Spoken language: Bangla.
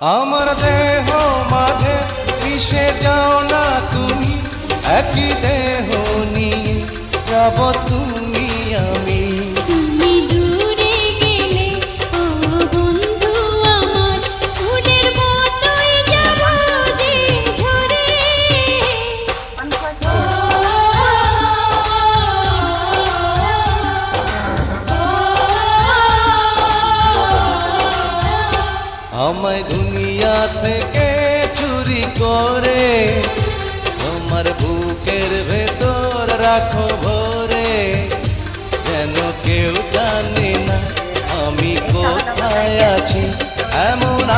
আমার দেহ মাঝে মিশে যাও না তুমি, একই দেহ নিয়ে যাব তুমি আমি। তুমি দূরে গেলে ও বন্ধু আমার, ফুলের মতোই যাব যে ঝরে। আমায় দুনিয়া থেকে চুরি করে তোমার বুকের ভেতর রাখো ভরে, যেন কেউ জানে না আমি কোথায় আছি, এমন